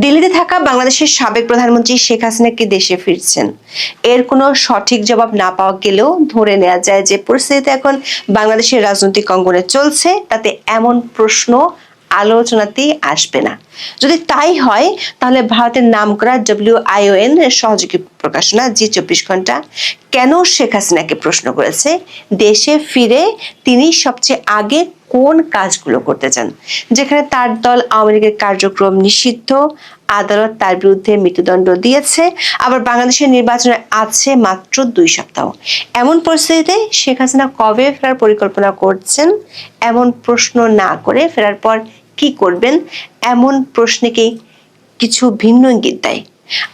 দিল্লিতে থাকা বাংলাদেশের সাবেক প্রধানমন্ত্রী শেখ হাসিনা কি দেশে ফিরছেন? এর কোনো সঠিক জবাব না পাওয়া গেলেও ধরে নেওয়া যায় যে পরিস্থিতিতে এখন বাংলাদেশের রাজনৈতিক অঙ্গনে চলছে, তাতে এমন প্রশ্ন আলোচনাতেই আসবে না। যদি তাই হয়, তাহলে ভারতের নামকরা WION এর সহযোগী প্রকাশনা জি24 ঘন্টা কেন শেখ হাসিনাকে প্রশ্ন করেছে দেশে ফিরে তিনি সবচেয়ে আগে কোন কাজগুলো করতে চান, যেখানে তার দল আওয়ামী লীগের কার্যক্রম নিষিদ্ধ, আদালত তার বিরুদ্ধে মৃত্যুদণ্ড দিয়েছে, আবার বাংলাদেশের নির্বাচনে আছে মাত্র 2 সপ্তাহ। এমন পরিস্থিতিতে শেখ হাসিনা কবে ফেরার পরিকল্পনা করছেন? এমন প্রশ্ন না করে ফেরার পর কি করবেন, এমন প্রশ্নকেই কিছু ভিন্ন ইঙ্গিত দেয়।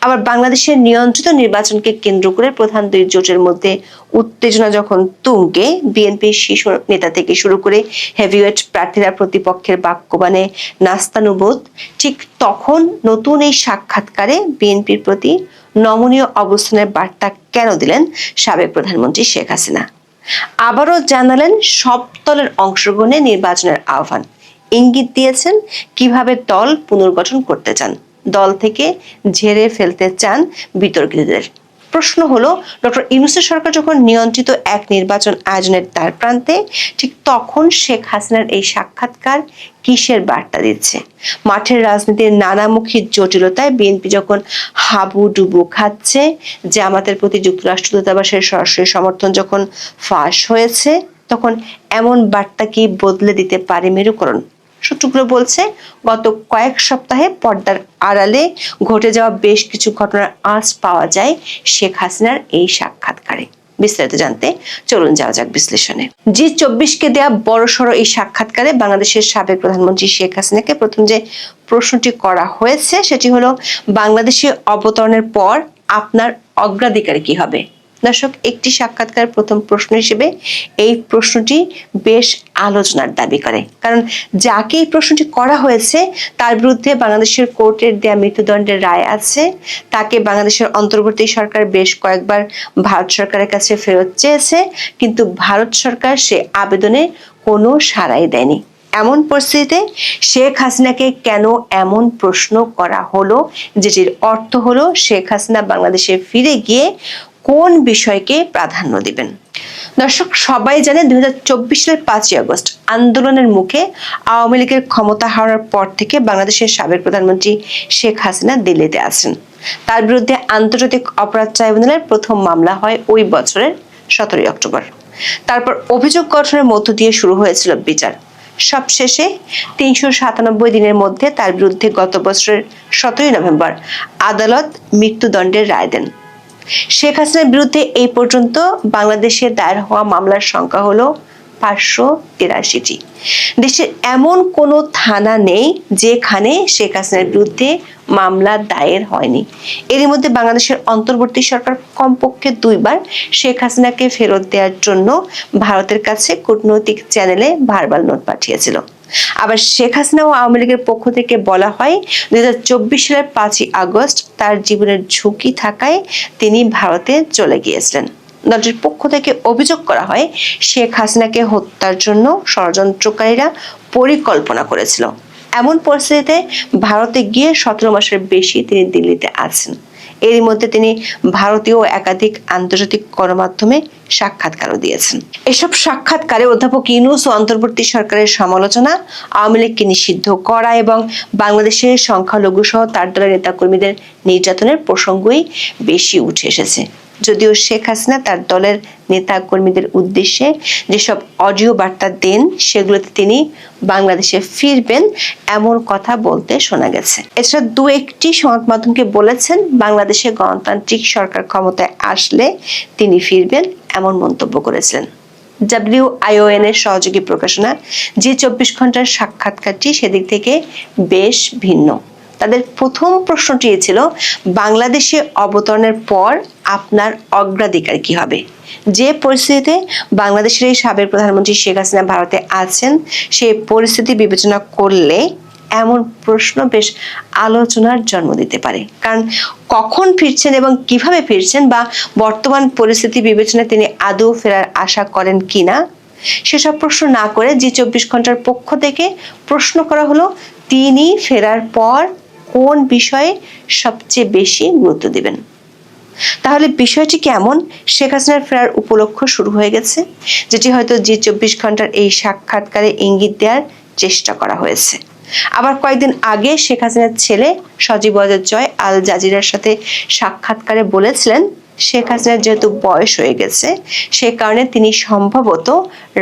আবার বাংলাদেশের নিয়ন্ত্রিত নির্বাচনকে কেন্দ্র করে প্রধান দুই জোটের মধ্যে উত্তেজনা যখন তুঙ্গে, বিএনপির শীর্ষ নেতা থেকে শুরু করে হেভিওয়েট প্রার্থীরা প্রতিপক্ষের বাক্যবাণে নাস্তানুবোধ, ঠিক তখন নতুন এই সাক্ষাৎকারে বিএনপির প্রতি নমনীয় অবস্থানের বার্তা কেন দিলেন সাবেক প্রধানমন্ত্রী শেখ হাসিনা? আবারও জানালেন সব দলের অংশগ্রহণে নির্বাচনের আহ্বান, ইঙ্গিত দিয়েছেন কিভাবে দল পুনর্গঠন করতে চান, দল থেকে ঝেড়ে ফেলতে চান বিতর্কিতদের। প্রশ্ন হলো, ডক্টর ইউনূসের সরকার যখন নিয়ন্ত্রিত এক নির্বাচন আয়োজনের দ্বার প্রান্তে, ঠিক তখন শেখ হাসিনার এই সাক্ষাৎকার কিসের বার্তা দিচ্ছে? মাঠের রাজনীতির নানামুখী জটিলতায় বিএনপি যখন হাবুডুবু খাচ্ছে, জামাতের প্রতি যুক্তরাষ্ট্র দূতাবাসের সরাসরি সমর্থন যখন ফাঁস হয়েছে, তখন এমন বার্তা কি বদলে দিতে পারে মেরুকরণ? সূত্রগুলো বলছে, গত কয়েক সপ্তাহে পর্দার আড়ালে ঘটে যাওয়া বেশ কিছু ঘটনার আঁচ পাওয়া যায় শেখ হাসিনার এই সাক্ষাৎকারে। বিস্তারিত জানতে চলুন যাওয়া যাক বিশ্লেষণে। জি24কে দেয়া বড়সড় এই সাক্ষাৎকারে বাংলাদেশের সাবেক প্রধানমন্ত্রী শেখ হাসিনাকে প্রথম যে প্রশ্নটি করা হয়েছে সেটি হলো, বাংলাদেশে অবতরণের পর আপনার অগ্রাধিকার কি হবে? দর্শক, একটি সাক্ষাৎকার প্রথম প্রশ্ন হিসেবে এই প্রশ্নটি বেশ আলোচনার দাবি করে, কারণ যাকে এই প্রশ্নটি করা হয়েছে তার বিরুদ্ধে বাংলাদেশের কোর্টের দেয়া মৃত্যুদণ্ডের রায় আছে, তাকে বাংলাদেশের অন্তর্বর্তী সরকার বেশ কয়েকবার ভারত সরকারের কাছে ফেরত চেয়েছে, কিন্তু ভারত সরকার সে আবেদনে কোনো সাড়াই দেয়নি। এমন পরিস্থিতিতে শেখ হাসিনাকে কেন এমন প্রশ্ন করা হলো, যেটির অর্থ হলো শেখ হাসিনা বাংলাদেশে ফিরে গিয়ে কোন বিষয়কে প্রাধান্য দিবেন? দর্শক, সবাই জানে 2024 সালের 5ই আগস্ট আন্দোলনের মুখে আওয়ামী লীগের ক্ষমতা হারানোর পর থেকে বাংলাদেশের সাবেক প্রধানমন্ত্রী শেখ হাসিনা দিল্লিতে আছেন। তার বিরুদ্ধে আন্তর্জাতিক অপরাধ ট্রাইব্যুনালের প্রথম মামলা হয় ওই বছরের 17 অক্টোবর। তারপর অভিযোগ গঠনের মধ্য দিয়ে শুরু হয়েছিল বিচার। সবশেষে 397 দিনের মধ্যে তার বিরুদ্ধে গত বছরের 17 নভেম্বর আদালত মৃত্যুদণ্ডের রায় দেন। শেখ হাসিনার বিরুদ্ধে এই পর্যন্ত বাংলাদেশে দায়ের হওয়া মামলার সংখ্যা হলো 583টি। দেশের এমন কোনো থানা নেই যেখানে শেখ হাসিনার বিরুদ্ধে মামলা দায়ের হয়নি। এরই মধ্যে বাংলাদেশের অন্তর্বর্তী সরকার কমপক্ষে 2 বার শেখ হাসিনাকে ফেরত দেওয়ার জন্য ভারতের কাছে কূটনৈতিক চ্যানেলে ভার্বাল নোট পাঠিয়েছিল। আবার শেখ হাসিনা ও আওয়ামী লীগের পক্ষ থেকে বলা হয়, 2024 সালের 5ই আগস্ট তার জীবনের ঝুঁকি থাকায় তিনি ভারতে চলে গিয়েছিলেন। দলটির পক্ষ থেকে অভিযোগ করা হয়, শেখ হাসিনাকে হত্যার জন্য ষড়যন্ত্রকারীরা পরিকল্পনা করেছিল। এমন পরিস্থিতিতে ভারতে গিয়ে 17 মাসের বেশি তিনি দিল্লিতে আছেন। এরই মধ্যে তিনি ভারতীয় একাধিক আন্তর্জাতিক গণমাধ্যমে সাক্ষাৎকারও দিয়েছেন। এসব সাক্ষাৎকারে অধ্যাপক ইউনূস ও অন্তর্বর্তী সরকারের সমালোচনা, আওয়ামী লীগকে নিষিদ্ধ করা এবং বাংলাদেশের সংখ্যালঘু সহ তার দলের নেতাকর্মীদের নির্যাতনের প্রসঙ্গই বেশি উঠে এসেছে। যদিও শেখ হাসিনা তার দলের নেতা কর্মীদের উদ্দেশ্যে যেসব অডিও বার্তা দেন সেগুলোতে তিনি বাংলাদেশে ফিরবেন এমন কথা বলতে শোনা গেছে। এছাড়া 2-1টি সংবাদ মাধ্যমকে বলেছেন বাংলাদেশে গণতান্ত্রিক সরকার ক্ষমতায় আসলে তিনি ফিরবেন এমন মন্তব্য করেছিলেন। WION এর সহযোগী প্রকাশনা জি24 ঘন্টার সাক্ষাৎকারটি সেদিক থেকে বেশ ভিন্ন। তাদের প্রথম প্রশ্নটি ছিল, বাংলাদেশে অবতরণের পর আপনার অগ্রাধিকার কি হবে? যে পরিস্থিতিতে বাংলাদেশের এই সাবেক প্রধানমন্ত্রী শেখ হাসিনা ভারতে আছেন, সেই পরিস্থিতি বিবেচনা করলে এমন প্রশ্ন বেশ আলোচনার জন্ম দিতে পারে। কারণ কখন ফিরছেন এবং কিভাবে ফিরছেন, বা বর্তমান পরিস্থিতি বিবেচনায় তিনি আদৌ ফেরার আশা করেন কিনা, সেসব প্রশ্ন না করে জি24 ঘন্টার পক্ষ থেকে প্রশ্ন করা হলো, তিনি ফেরার পর কোন বিষয়ে সবচেয়ে বেশি গুরুত্ব দিবেন? তাহলে বিষয়টি কেমন? শেখ হাসিনার ফেরার উপলক্ষ শুরু হয়ে গেছে, যেটি হয়তো জি24 ঘন্টার এই সাক্ষাৎকারে ইঙ্গিত দেওয়ার চেষ্টা করা হয়েছে। আবার কয়েকদিন আগে শেখ হাসিনার ছেলে সজীব ওয়াজেদ জয় আল জাজিরার সাথে সাক্ষাৎকারে বলেছিলেন, শেখ হাসিনার যেহেতু বয়স হয়ে গেছে, সে কারণে তিনি সম্ভবত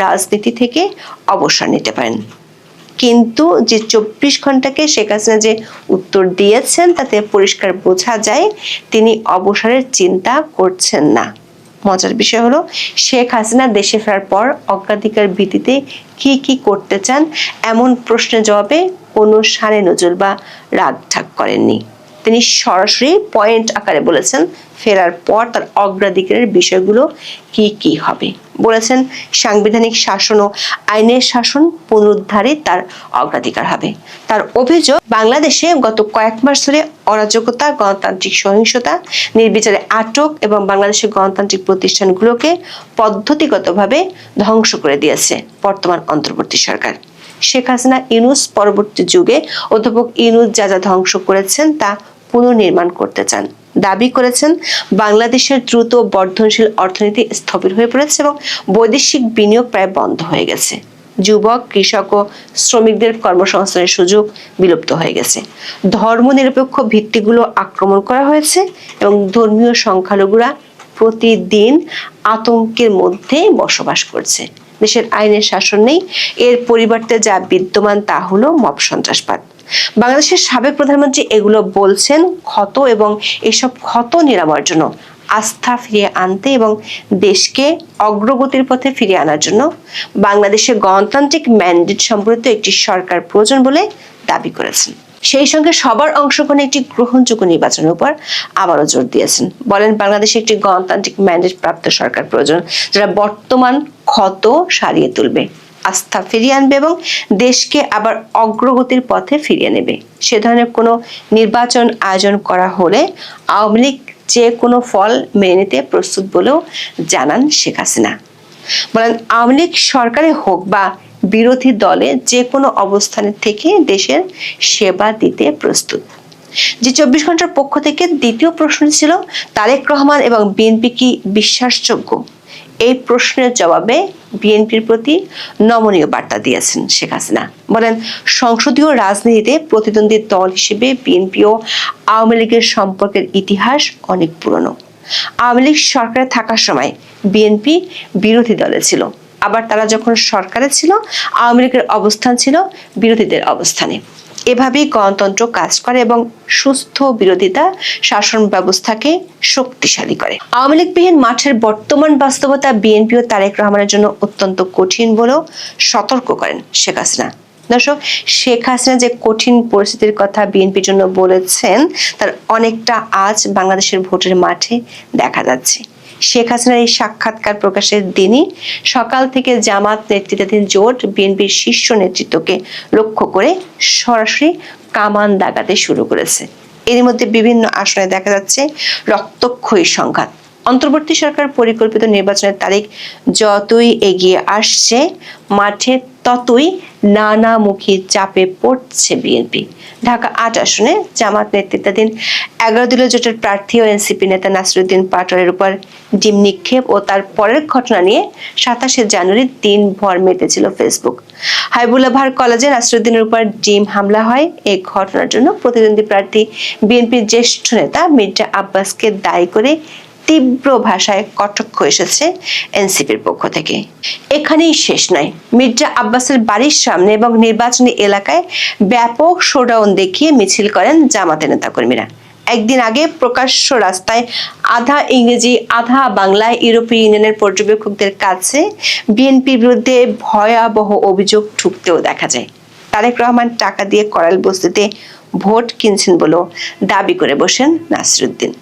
রাজনীতি থেকে অবসর নিতে পারেন। কিন্তু যে 24 ঘন্টাকে শেখ হাসিনা যে উত্তর দিয়েছেন, তাতে পরিষ্কার বোঝা যায় তিনি অবসরের চিন্তা করছেন না। মজার বিষয় হলো, শেখ হাসিনা দেশে ফেরার পর অগ্রাধিকার ভিত্তিতে কি কি করতে চান, এমন প্রশ্নের জবাবে কোনো সানে নজর বা রাগ ঠাক করেননি। তিনি সরাসরি পয়েন্ট আকারে বলেছেন ফেরার পর তার অগ্রাধিকারের বিষয়গুলো কি কি হবে। বলেছেন সাংবিধানিক শাসন ও আইনের শাসন পুনরুদ্ধারে তার অগ্রাধিকার হবে। তার অভিযোগ, বাংলাদেশে গত কয়েক মাস ধরে অরাজকতা, গণতান্ত্রিক সহিংসতা, নির্বিচারে আটক এবং বাংলাদেশের গণতান্ত্রিক প্রতিষ্ঠানগুলোকে পদ্ধতিগতভাবে ধ্বংস করে দিয়েছে বর্তমান অন্তর্বর্তী সরকার। শেখ হাসিনা ইউনূস পরবর্তী যুগে অধ্যাপক ইউনূস যা যা ধ্বংস করেছেন তা পুনর্নির্মাণ করতে চান। দাবি করেছেন বাংলাদেশের দ্রুত বর্ধনশীল অর্থনীতি স্থবির হয়ে পড়েছে এবং বৈদেশিক বিনিয়োগ প্রায় বন্ধ হয়ে গেছে। যুবক, কৃষক ও শ্রমিকদের কর্মসংস্থানের সুযোগ বিলুপ্ত হয়ে গেছে। ধর্মনিরপেক্ষ ভিত্তিগুলো আক্রমণ করা হয়েছে এবং ধর্মীয় সংখ্যালঘুরা প্রতিদিন আতঙ্কের মধ্যে বসবাস করছে। দেশের আইনের শাসন নেই, এর পরিবর্তে যা বিদ্যমান তা হলো মব সন্ত্রাসবাদ। বাংলাদেশের সাবেক প্রধানমন্ত্রী এগুলো বলছেন ক্ষত, এবং এসব ক্ষত নিরাময়ের জন্য, আস্থা ফিরিয়ে আনতে এবং দেশকে অগ্রগতির পথে ফিরিয়ে আনার জন্য বাংলাদেশের গণতান্ত্রিক ম্যান্ডেট সম্পর্কিত একটি সরকার প্রয়োজন বলে দাবি করেছেন। সেই সঙ্গে সবার অংশগ্রহণে একটি গ্রহণযোগ্য নির্বাচনের উপর আবারও জোর দিয়েছেন। বলেন বাংলাদেশে একটি গণতান্ত্রিক ম্যান্ডেট প্রাপ্ত সরকার প্রয়োজন, যারা বর্তমান ক্ষত সারিয়ে তুলবে, আস্থা ফিরিয়ে আনবে এবং দেশকে আবার অগ্রগতির পথে ফিরিয়ে নেবে। সে ধরনের কোনো নির্বাচন আয়োজন করা হলে আওয়ামী লীগ যে কোনো ফল মেনে নিতে প্রস্তুত বলেও জানান শেখ হাসিনা। বলেন আওয়ামী লীগ সরকারে হোক বা বিরোধী দলে যে কোনো অবস্থানে থেকে দেশের সেবা দিতে প্রস্তুত। জি24 ঘন্টার পক্ষ থেকে দ্বিতীয় প্রশ্ন ছিল, তারেক রহমান এবং বিএনপি কি বিশ্বাসযোগ্য? এই প্রশ্নের জবাবে বিএনপির প্রতি নমনীয় বার্তা দিয়েছেন শেখ হাসিনা। বলেন সংসদীয় রাজনীতিতে প্রতিদ্বন্দ্বী দল হিসেবে বিএনপি ও আওয়ামী লীগের সম্পর্কের ইতিহাস অনেক পুরনো। আওয়ামী লীগ সরকারে থাকার সময় বিএনপি বিরোধী দলে ছিল, আবার তারা যখন সরকারে ছিল আওয়ামী লীগের অবস্থান ছিল বিরোধীদের অবস্থানে। এভাবেই গণতন্ত্র কাজ করে এবং সুস্থ বিরোধিতা শাসন ব্যবস্থাকে শক্তিশালী করে। আওয়ামী লীগবিহীন মাঠের বর্তমান বাস্তবতা বিএনপি ও তারেক রহমানের জন্য অত্যন্ত কঠিন বলেও সতর্ক করেন শেখ হাসিনা। দর্শক, শেখ হাসিনা যে কঠিন পরিস্থিতির কথা বিএনপির জন্য বলেছেন, তার অনেকটা আজ বাংলাদেশের ভোটের মাঠে দেখা যাচ্ছে। শেখ হাসিনার এই সাক্ষাৎকার প্রকাশের দিনই সকাল থেকে জামাত নেতৃত্বাধীন জোট বিএনপির শীর্ষ নেতৃত্বকে লক্ষ্য করে সরাসরি কামান দাগাতে শুরু করেছে। এর মধ্যে বিভিন্ন আসনে দেখা যাচ্ছে রক্তক্ষয়ী সংঘাত। অন্তর্বর্তী সরকার পরিকল্পিত নির্বাচনের তারিখ যতই এগিয়ে আসছে, মাঠে ততই নানামুখী চাপে পড়ছে বিএনপি। ঢাকা ৮ আসনে জামাত নেতৃত্বাধীন 11 দলীয় জোটের প্রার্থী ও এনসিপি নেতা নাসিরুদ্দিন পাটোয়ারির উপর ডিম নিক্ষেপ ও তার পরের ঘটনা নিয়ে ২৭শে জানুয়ারি দিনভর মেতেছিল ফেসবুক। হাবিবুল্লাহ ভার কলেজে নাসিরুদ্দিনের উপর ডিম হামলা হয়। এই ঘটনার জন্য প্রতিদ্বন্দ্বী প্রার্থী বিএনপির জ্যেষ্ঠ নেতা মির্জা আব্বাসকে দায়ী করে তীব্র ভাষায় কটাক্ষ এসেছে এনসিপির পক্ষ থেকে। এখানেই শেষ নয়, মির্জা আব্বাসের বাড়ির সামনে এবং নির্বাচনী এলাকায় ব্যাপক শোডাউন দেখিয়ে মিছিল করেন জামাতের নেতাকর্মীরা। একদিন আগে প্রকাশ্য রাস্তায় আধা ইংরেজি আধা বাংলায় ইউরোপীয় ইউনিয়নের পর্যবেক্ষকদের কাছে বিএনপির বিরুদ্ধে ভয়াবহ অভিযোগ ঠুকতেও দেখা যায়। তারেক রহমান টাকা দিয়ে করাল বস্তিতে ভোট কিনছেন বলেও দাবি করে বসেন নাসিরুদ্দিন।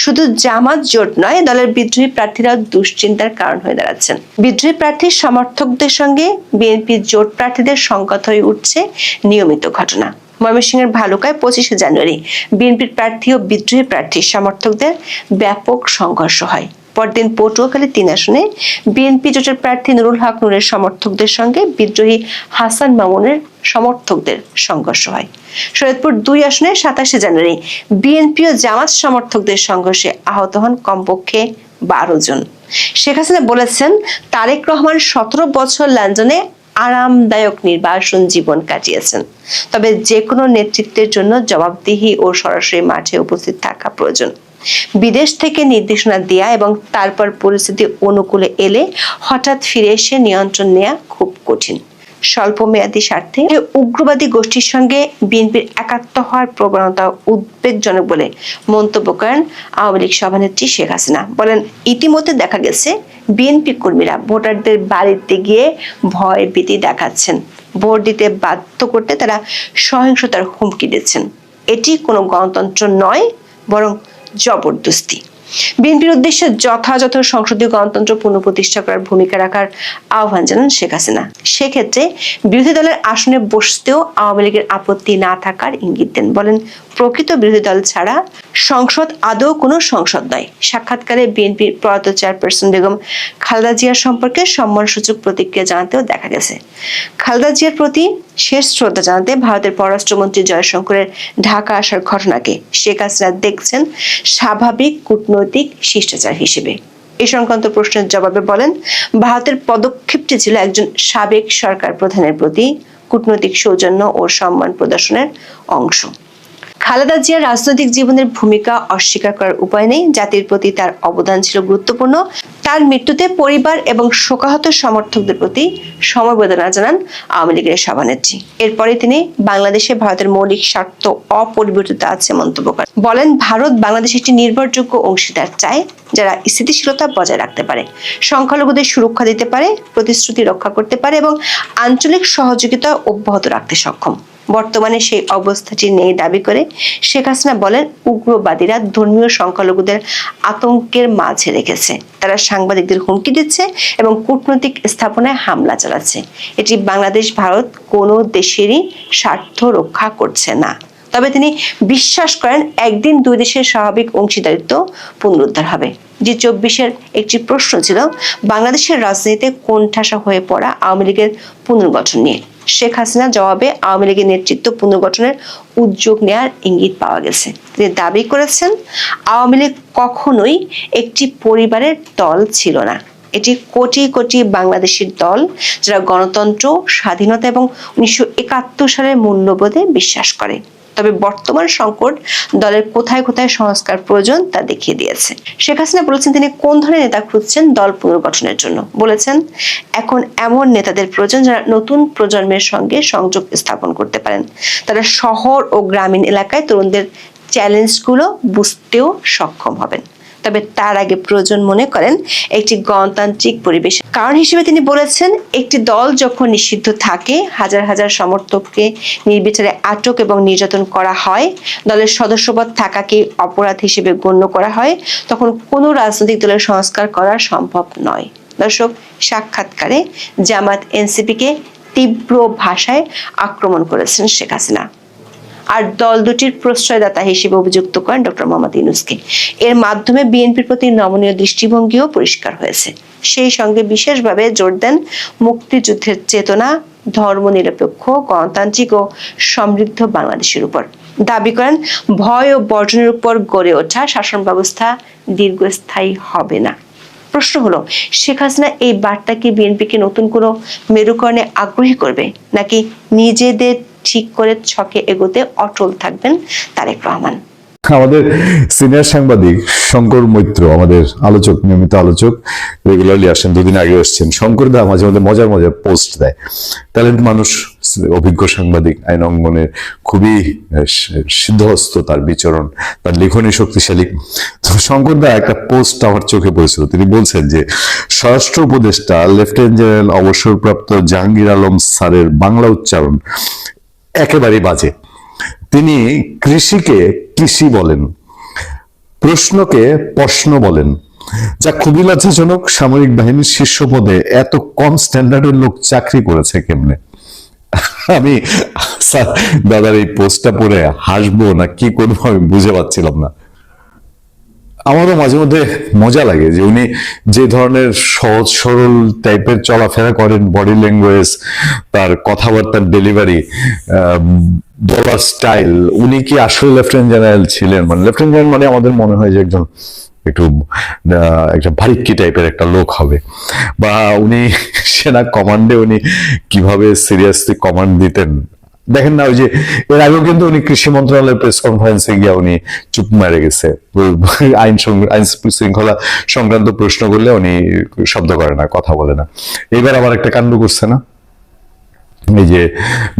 শুধু জামাত জোট নয়, দলের বিদ্রোহী প্রার্থীরাও দুশ্চিন্তার কারণ হয়ে দাঁড়াচ্ছেন। বিদ্রোহী প্রার্থীর সমর্থকদের সঙ্গে বিএনপি জোট প্রার্থীদের সংঘাত হয়ে উঠছে নিয়মিত ঘটনা। ময়মনসিংহের ভালুকায় 25শে জানুয়ারি বিএনপির প্রার্থী ও বিদ্রোহী প্রার্থীর সমর্থকদের ব্যাপক সংঘর্ষ হয়। পরদিন পটুয়াখালী 3 আসনে বিএনপি জোটের প্রার্থী নুরুল হক নূরের সমর্থকদের সঙ্গে বিদ্রোহী হাসান মামুনের সমর্থকদের সংঘর্ষ হয়। শরীয়তপুর 2 আসনে 27 জানুয়ারি বিএনপি ও জামাত সমর্থকদের সংঘর্ষে আহত হন কমপক্ষে 12 জন। শেখ হাসিনা বলেছেন, তারেক রহমান 17 বছর লন্ডনে আরামদায়ক নির্বাসন জীবন কাটিয়েছেন, তবে যে কোনো নেতৃত্বের জন্য জবাবদিহি ও সরাসরি মাঠে উপস্থিত থাকা প্রয়োজন। বিদেশ থেকে নির্দেশনা দেয়া এবং তারপর পরিস্থিতি অনুকূলে এলে হঠাৎ ফিরে এসে নিয়ন্ত্রণ নেওয়া খুব কঠিন। স্বল্প মেয়াদী স্বার্থে উগ্রবাদী গোষ্ঠীর সঙ্গে বিএনপির একাত্ম হওয়ার প্রবণতা উদ্বেগজনক বলে মন্তব্য করেন আওয়ামী লীগ সভানেত্রী শেখ হাসিনা। বলেন, ইতিমধ্যে দেখা গেছে বিএনপি কর্মীরা ভোটারদের বাড়িতে গিয়ে ভয় ভীতি দেখাচ্ছেন, ভোট দিতে বাধ্য করতে তারা সহিংসতার হুমকি দিচ্ছেন। এটি কোনো গণতন্ত্র নয়, বরং জবরদস্তি। বিএনপির উদ্দেশ্যে যথাযথ সংসদীয় গণতন্ত্র পুনঃপ্রতিষ্ঠা করার ভূমিকা রাখার আহ্বান জানান শেখ হাসিনা। সেক্ষেত্রে বিরোধী দলের আসনে বসতেও আওয়ামী লীগের আপত্তি না থাকার ইঙ্গিত দেন। বলেন, প্রকৃত বিরোধী দল ছাড়া সংসদ আদৌ কোনো সংসদ নয়। সাক্ষাৎকারে বিএনপির প্রয়াত চেয়ারপারসন বেগম খালেদা জিয়ার সম্পর্কে সম্মানসূচক প্রতিক্রিয়া জানাতেও দেখা গেছে। খালেদা জিয়ার প্রতি শেষ শ্রদ্ধা জানাতে ভারতের পররাষ্ট্রমন্ত্রী জয়শঙ্করের ঢাকা আসার ঘটনাকে শেখ হাসিনা দেখছেন স্বাভাবিক কূটনৈতিক শিষ্টাচার হিসেবে। এই সংক্রান্ত প্রশ্নের জবাবে বলেন, ভারতের পদক্ষেপটি ছিল একজন সাবেক সরকার প্রধানের প্রতি কূটনৈতিক সৌজন্য ও সম্মান প্রদর্শনের অংশ। খালেদা জিয়ার রাজনৈতিক জীবনের ভূমিকা অস্বীকার করার উপায় নেই। জাতির প্রতি তার অবদান ছিল গুরুত্বপূর্ণ। তার মৃত্যুতে পরিবার এবং শোকাহত সমর্থকদের প্রতি সমবেদনা জানান আওয়ামী লীগের সভানেত্রী। এরপরে তিনি বাংলাদেশে ভারতের মৌলিক স্বার্থ অপরিবর্তিত আছে মন্তব্য করেন। বলেন, ভারত বাংলাদেশ একটি নির্ভরযোগ্য অংশীদার চায়, যারা স্থিতিশীলতা বজায় রাখতে পারে, সংখ্যালঘুদের সুরক্ষা দিতে পারে, প্রতিশ্রুতি রক্ষা করতে পারে এবং আঞ্চলিক সহযোগিতা অব্যাহত রাখতে সক্ষম। বর্তমানে সেই অবস্থাটি নেই দাবি করে শেখ হাসিনা বলেন, উগ্রবাদীরা ধর্মীয় সংখ্যালঘুদের আতঙ্কের মাঝে রেখেছে। তারা সাংবাদিকদের হুমকি দিচ্ছে এবং কূটনৈতিক স্থাপনায় হামলা চালাচ্ছে। এটি বাংলাদেশ ভারত কোনো দেশেরই স্বার্থ রক্ষা করছে না। তবে তিনি বিশ্বাস করেন, একদিন দুই দেশের স্বাভাবিক অংশীদারিত্ব পুনরুদ্ধার হবে। G24 একটি প্রশ্ন ছিল বাংলাদেশের রাজনীতিতে কোণঠাসা হয়ে পড়া আওয়ামী লীগের পুনর্গঠন নিয়ে। শেখ হাসিনা জবাবে আওয়ামী লীগের নেতৃত্ব পুনর্গঠনের উদ্যোগ নেওয়ার ইঙ্গিত পাওয়া গেছে। তিনি দাবি করেছেন, আওয়ামী লীগ কখনোই একটি পরিবারের দল ছিল না। এটি কোটি কোটি বাংলাদেশের দল, যারা গণতন্ত্র, স্বাধীনতা এবং 1971 সালের মূল্যবোধে বিশ্বাস করে। তবে বর্তমান সংকট দলের কোথায় কোথায় সংস্কার প্রয়োজন তা দেখিয়ে দিয়েছে। শেখ হাসিনা বলেছেন, তিনি কোন ধরনের নেতা খুঁজছেন দল পুনর্গঠনের জন্য। বলেছেন, এখন এমন নেতাদের প্রয়োজন যারা নতুন প্রজন্মের সঙ্গে সংযোগ স্থাপন করতে পারেন। তারা শহর ও গ্রামীণ এলাকায় তরুণদের চ্যালেঞ্জগুলো বুঝতেও সক্ষম হবেন। তবে তার আগে প্রয়োজন মনে করেন একটি গণতান্ত্রিক পরিবেশ। কারণ হিসেবে তিনি বলেছেন, একটি দল যখন নিষিদ্ধ থাকে, হাজার হাজার সমর্থককে নির্বিচারে আটক এবং নির্যাতন করা হয়, দলের সদস্যপদ থাকাকে অপরাধ হিসেবে গণ্য করা হয়, তখন কোনো রাজনৈতিক দলের সংস্কার করা সম্ভব নয়। দর্শক, সাক্ষাৎকারে জামাত এনসিপিকে তীব্র ভাষায় আক্রমণ করেছেন শেখ হাসিনা আর দল দুটির প্রশ্রয়দাতা হিসেবে অভিযুক্ত করেন ডক্টর মোহাম্মদ ইউনূসকে। এর মাধ্যমে বিএনপির প্রতি নমনীয় দৃষ্টিভঙ্গিও পরিষ্কার হয়েছে। সেই সঙ্গে বিশেষভাবে জোর দেন মুক্তিযুদ্ধের চেতনা, ধর্মনিরপেক্ষ, গণতান্ত্রিক ও সমৃদ্ধ বাংলাদেশের উপর। দাবি করেন, ভয় ও বর্জনের উপর গড়ে ওঠা শাসন ব্যবস্থা দীর্ঘস্থায়ী হবে না। প্রশ্ন হলো, শেখ হাসিনা এই বার্তা কি বিএনপিকে নতুন কোনো মেরুকরণে আগ্রহী করবে, নাকি নিজেদের ঠিক করে ছকে এগোতে অটল থাকবেন তারেক রহমান? আমাদের সিনিয়র সাংবাদিক শঙ্কর মৈত্র, আমাদের আলোচক, নিয়মিত আলোচক, রেগুলারলি আসেন, দুদিন আগে এসেছেন। শঙ্কর দা মাঝে মধ্যে মজার মজার পোস্ট দেয়। ট্যালেন্ট মানুষ, অভিজ্ঞ সাংবাদিক, আইন অঙ্গনের খুবই সিদ্ধহস্ত, তার বিচরণ, তার লেখনী শক্তিশালী। তো শঙ্কর দা একটা পোস্ট আমার চোখে পড়েছিল। তিনি বলছেন যে স্বরাষ্ট্র উপদেষ্টা লেফটেন্যান্ট জেনারেল অবসরপ্রাপ্ত জাহাঙ্গীর আলম স্যারের বাংলা উচ্চারণ একেবারেই বাজে। তিনি কৃষিকে কৃষি বলেন, প্রশ্নকে প্রশ্ন বলেন, যা খুবই লজ্জাজনক। সামরিক বাহিনীর শীর্ষ পদে এত কম স্ট্যান্ডার্ডের লোক চাকরি করেছে কেমনে? আমি স্যার দাদার এই পোস্টটা পড়ে হাসবো না কি করবো আমি বুঝে পাচ্ছিলাম না। আমারও মাঝে মধ্যে মজা লাগে যে উনি যে ধরনের সহজ সরল টাইপের চলাফেরা করেন, বডি ল্যাঙ্গুয়েজ, তার কথাবার্তার ডেলিভারি, বলার স্টাইল, উনি কি আসলে লেফটেন্যান্ট জেনারেল ছিলেন? মানে লেফটেন্যান্ট জেনারেল মানে আমাদের মনে হয় যে একজন একটু একটা ভারিক্কি টাইপের একটা লোক হবে, বা উনি সেনা কমান্ডে উনি কিভাবে সিরিয়াসলি কমান্ড দিতেন। দেখেন না, ওই যে এর আগেও কিন্তু উনি কৃষি মন্ত্রণালয়ের প্রেস কনফারেন্সে গিয়ে উনি চুপ মেরে গেছে। আইন শৃঙ্খলা সংক্রান্ত প্রশ্ন করলে উনি শব্দ করে না, কথা বলে না। এবার আবার একটা কাণ্ড করছে না, এই যে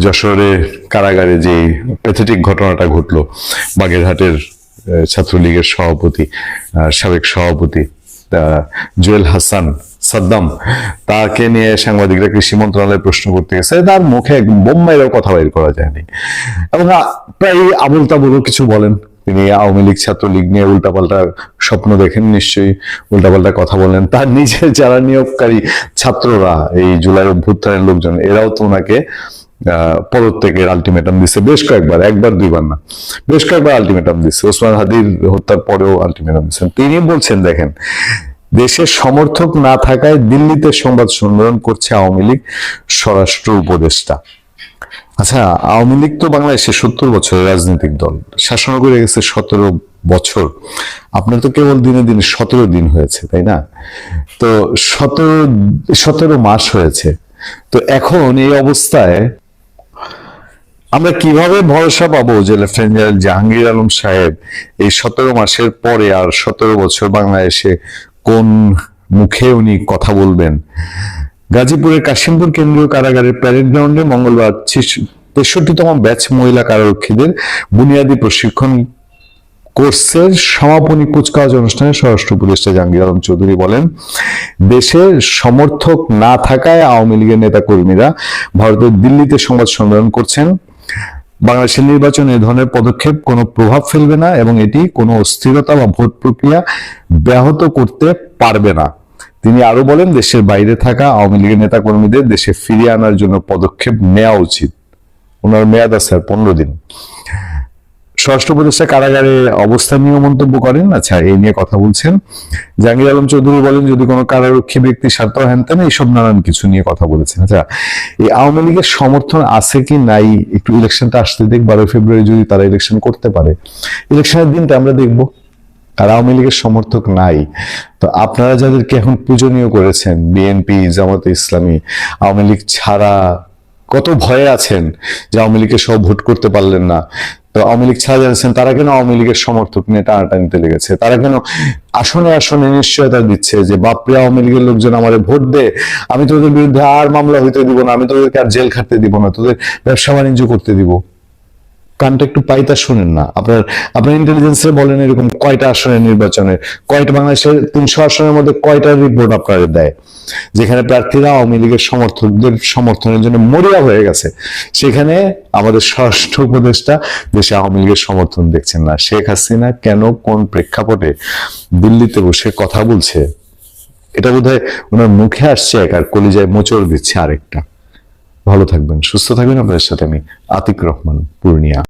যশোরে কারাগারে যে প্যাথেটিক ঘটনাটা ঘটলো, বাগেরহাটের ছাত্রলীগের সভাপতি, সাবেক সভাপতি জুয়েল হাসান সাদ্দাম, তাকে নিয়ে সাংবাদিকরা কৃষি মন্ত্রণালয়ে প্রশ্ন করতে গেছে, তার মুখে বোম্বাইয়েরও কথা বের করা যায়নি, এবং প্রায় আবুল তাবুলও কিছু বলেন। তিনি আওয়ামী লীগ ছাত্রলীগ নিয়ে উল্টাপাল্টা স্বপ্ন দেখেন, নিশ্চয়ই উল্টাপাল্টা কথা বলেন। তার নিজের যারা নিয়োগকারী ছাত্ররা, এই জুলাই অভ্যুত্থানের লোকজন, এরাও তো ওনাকে পদত্যাগের আলটিমেটাম দিচ্ছে বেশ কয়েকবার, একবার দুইবার না, বেশ কয়েকবার আলটিমেটাম দিচ্ছে। ওসমান হাদির হত্যার পরেও আলটিমেটাম দিচ্ছেন। তিনি বলছেন, দেখেন, দেশের সমর্থক না থাকায় দিল্লিতে সংবাদ সম্মেলন করছে আওয়ামী লীগ স্বরাষ্ট্র উপদেষ্টা। আচ্ছা, আওয়ামী লীগ তো বাংলাদেশে 70 বছরের রাজনৈতিক দল, শাসন করে গেছে 17 বছর। আপনার তো কেবল দিনে দিনে 17 দিন হয়েছে, তাই না? তো 17 মাস হয়েছে। তো এখন এই অবস্থায় আমরা কিভাবে ভরসা পাবো যে লেফটেন্যান্ট জেনারেল জাহাঙ্গীর আলম সাহেব এই 17 মাসের পরে আর 17 বছর বাংলাদেশে কোন মুখে উনি কথা বলবেন? গাজীপুরের কাশিমপুর কেন্দ্রীয় কারাগারের প্যারেড গ্রাউন্ডে মঙ্গলবার 63তম ব্যাচ মহিলা কারারক্ষীদের বুনিয়াদী প্রশিক্ষণ কোর্সের সমাপনী কুচকাওয়াজ অনুষ্ঠানে স্বরাষ্ট্র উপদেষ্টা জাহাঙ্গীর আলম চৌধুরী বলেন, দেশে সমর্থক না থাকায় আওয়ামী লীগের নেতা কর্মীরা ভারতের দিল্লিতে সংবাদ সম্মেলন করছেন। বাংলাদেশের নির্বাচনে এ ধরনের পদক্ষেপ কোনো প্রভাব ফেলবে না এবং এটি কোনো অস্থিরতা বা ভোট প্রক্রিয়া ব্যাহত করতে পারবে না। তিনি আরো বলেন, দেশের বাইরে থাকা আওয়ামী লীগের নেতা কর্মীদের দেশে ফিরিয়ে আনার জন্য পদক্ষেপ নেওয়া উচিত। ওনার মেয়াদ আছে আর 15 দিন। স্বরাষ্ট্র উপদেষ্টা কারাগারে অবস্থান নিয়ে মন্তব্য করেন। আচ্ছা, এই নিয়ে কথা বলছেন জাহাঙ্গীর আলম চৌধুরী, বলেন যদি কোনো কারারক্ষী ব্যক্তি স্বার্থ হ্যানতেন, এইসব নানান কিছু নিয়ে কথা বলেছেন। আচ্ছা, এই আওয়ামী লীগের সমর্থন আছে কি নাই একটু ইলেকশনটা আসতে দেখ, 12 ফেব্রুয়ারি যদি তারা ইলেকশন করতে পারে, ইলেকশনের দিনটা আমরা দেখবো। আর আওয়ামী লীগের সমর্থক নাই, তো আপনারা যাদেরকে এখন পূজনীয় করেছেন, বিএনপি, জামাতে ইসলামী, আওয়ামী লীগ ছাড়া, কত ভয়ে আছেন যে আওয়ামী লীগের সব ভোট করতে পারলেন না, তো আওয়ামী লীগ ছাড়া যাচ্ছেন, তারা কেন আওয়ামী লীগের সমর্থক নিয়ে টানাটানিতে লেগেছে? তারা কেন আসনে আসনে নিশ্চয়তা দিচ্ছে যে বাপরে আওয়ামী লীগের লোকজন আমারে ভোট দে, আমি তোদের বিরুদ্ধে আর মামলা হইতে দিব না, আমি তোদেরকে আর জেল খাটতে দিব না, তোদের ব্যবসা বাণিজ্য করতে দিব? কানটা একটু পাইতা শুনেন না। আপনার ইন্টেলিজেন্সে বলেন এরকম কয়টা আসনের নির্বাচনের, কয়টা বাংলাদেশের 300 আসনের মধ্যে কয়টা রিপোর্ট আপনাদের দেয় যেখানে প্রার্থীরা আওয়ামী লীগের সমর্থকদের সমর্থনের জন্য মরিয়া হয়ে গেছে, সেখানে আমাদের স্বরাষ্ট্র উপদেষ্টা দেশে আওয়ামী লীগের সমর্থন দেখছেন না? শেখ হাসিনা কেন, কোন প্রেক্ষাপটে দিল্লিতে বসে কথা বলছে, এটা বোধহয় ওনার মুখে আসছে এক, আর কলিজায় মোচড় দিচ্ছে আরেকটা। ভালো থাকবেন, সুস্থ থাকবেন। আপনাদের সাথে আমি আতিক রহমান, পূর্ণিয়া।